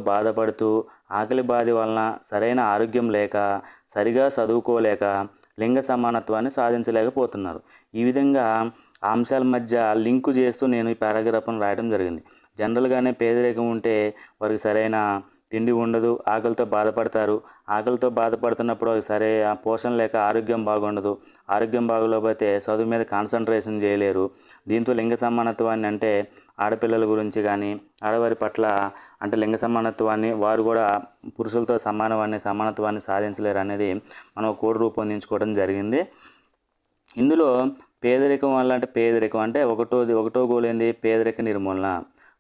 బాధపడుతూ ఆకలి బాధ వలన సరైన ఆరోగ్యం లేక సరిగా చదువుకోలేక లింగ సమానత్వాన్ని సాధించలేకపోతున్నారు. ఈ విధంగా అంశాల మధ్య లింకు చేస్తూ నేను ఈ పారాగ్రాఫ్ను రాయడం జరిగింది. జనరల్గానే పేదరికం ఉంటే వారికి సరైన తిండి ఉండదు, ఆకలితో బాధపడతారు. ఆకలితో బాధపడుతున్నప్పుడు సరే పోషణ లేక ఆరోగ్యం బాగుండదు. ఆరోగ్యం బాగోలేకపోతే చదువు మీద కాన్సన్ట్రేషన్ చేయలేరు. దీంతో లింగ సమానత్వాన్ని అంటే ఆడపిల్లల గురించి కానీ ఆడవారి పట్ల అంటే లింగ సమానత్వాన్ని వారు కూడా పురుషులతో సమానత్వాన్ని సాధించలేరు అనేది మనం కోడ్ రూపొందించుకోవడం జరిగింది. ఇందులో పేదరికం వల్ల అంటే ఒకటో గోల్ ఏంది, పేదరిక నిర్మూలన.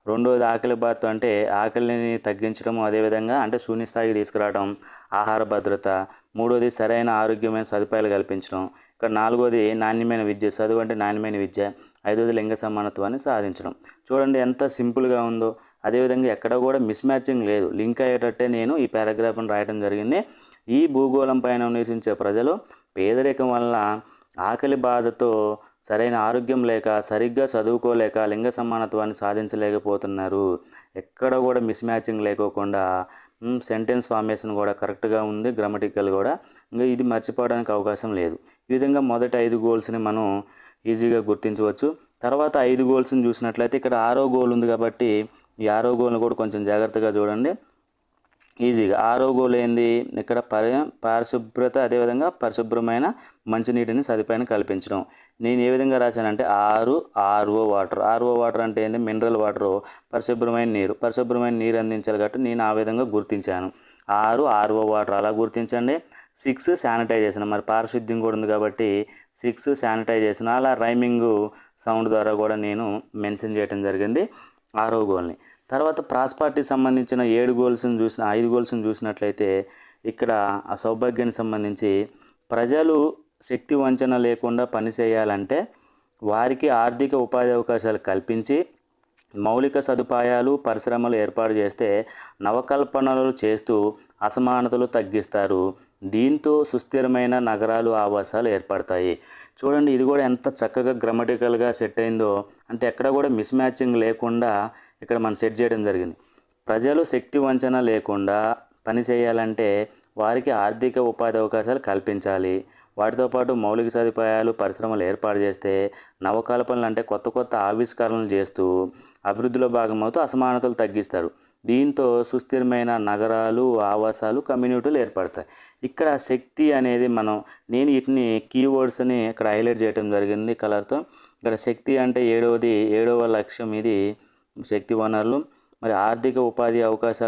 రెండోది ఆకలి బాధ అంటే ఆకలిని తగ్గించడం, అదేవిధంగా అంటే శూన్య స్థాయికి తీసుకురావడం, ఆహార భద్రత. మూడోది సరైన ఆరోగ్యమైన సదుపాయాలు కల్పించడం. ఇక్కడ నాలుగోది నాణ్యమైన విద్య, చదువు అంటే నాణ్యమైన విద్య. ఐదోది లింగ సమానత్వాన్ని సాధించడం. చూడండి ఎంత సింపుల్గా ఉందో. అదేవిధంగా ఎక్కడ కూడా మిస్ మ్యాచింగ్ లేదు, లింక్ అయ్యేటట్టే నేను ఈ పారాగ్రాఫ్ను రాయడం జరిగింది. ఈ భూగోళం పైన నివసించే ప్రజలు పేదరికం వల్ల ఆకలి బాధతో సరైన ఆరోగ్యం లేక సరిగ్గా చదువుకోలేక లింగ సమానత్వాన్ని సాధించలేకపోతున్నారు. ఎక్కడ కూడా మిస్ మ్యాచింగ్ లేకోకుండా సెంటెన్స్ ఫార్మేషన్ కూడా కరెక్ట్గా ఉంది, గ్రామటికల్ కూడా. ఇంకా ఇది మర్చిపోవడానికి అవకాశం లేదు. ఈ విధంగా మొదటి 5 గోల్స్ని మనం ఈజీగా గుర్తించవచ్చు. తర్వాత 5 గోల్స్ని చూసినట్లయితే ఇక్కడ 6వ గోల్ ఉంది కాబట్టి ఈ 6వ గోల్ని కూడా కొంచెం జాగ్రత్తగా చూడండి. ఈజీగా 6వ గోల్ ఏంది, ఇక్కడ పరిశుభ్రత, అదేవిధంగా పరిశుభ్రమైన మంచినీటిని సదుపాయాన్ని కల్పించడం. నేను ఏ విధంగా రాశానంటే 6 RO వాటర్. RO వాటర్ అంటే ఏంటి, మినరల్ వాటర్, పరిశుభ్రమైన నీరు అందించాలి కాబట్టి నేను ఆ విధంగా గుర్తించాను. 6 RO వాటర్ అలా గుర్తించండి. 6 శానిటైజేషన్, మరి పారిశుద్ధ్యం కూడా ఉంది కాబట్టి 6 శానిటైజేషన్, అలా రైమింగ్ సౌండ్ ద్వారా కూడా నేను మెన్షన్ చేయడం జరిగింది 6వ గోల్ని. తర్వాత ప్రాస్పార్టీకి సంబంధించిన 5 గోల్స్ని చూసినట్లయితే ఇక్కడ ఆ సౌభాగ్యానికి సంబంధించి ప్రజలు శక్తి వంచన లేకుండా పనిచేయాలంటే వారికి ఆర్థిక ఉపాధి అవకాశాలు కల్పించి మౌలిక సదుపాయాలు పరిశ్రమలు ఏర్పాటు చేస్తే నవకల్పనలు చేస్తూ అసమానతలు తగ్గిస్తారు. దీంతో సుస్థిరమైన నగరాలు ఆవాసాలు ఏర్పడతాయి. చూడండి ఇది కూడా ఎంత చక్కగా గ్రామటికల్గా సెట్ అయిందో, అంటే ఎక్కడ కూడా మిస్ మ్యాచింగ్ లేకుండా ఇక్కడ మనం సెట్ చేయడం జరిగింది. ప్రజలు శక్తి వంచన లేకుండా పని చేయాలంటే వారికి ఆర్థిక ఉపాధి అవకాశాలు కల్పించాలి. వాటితో పాటు మౌలిక సదుపాయాలు పరిశ్రమలు ఏర్పాటు చేస్తే నవకల్పనలు అంటే కొత్త ఆవిష్కరణలు చేస్తూ అభివృద్ధిలో భాగమవుతూ అసమానతలు తగ్గిస్తారు. దీంతో సుస్థిరమైన నగరాలు, ఆవాసాలు, కమ్యూనిటీలు ఏర్పడతాయి. ఇక్కడ శక్తి అనేది నేను వీటిని కీవర్డ్స్ని ఇక్కడ హైలైట్ చేయడం జరిగింది కలర్తో. ఇక్కడ శక్తి అంటే 7వ లక్ష్యం, ఇది శక్తి వనరులు. మరి ఆర్థిక ఉపాధి అవకాశాలు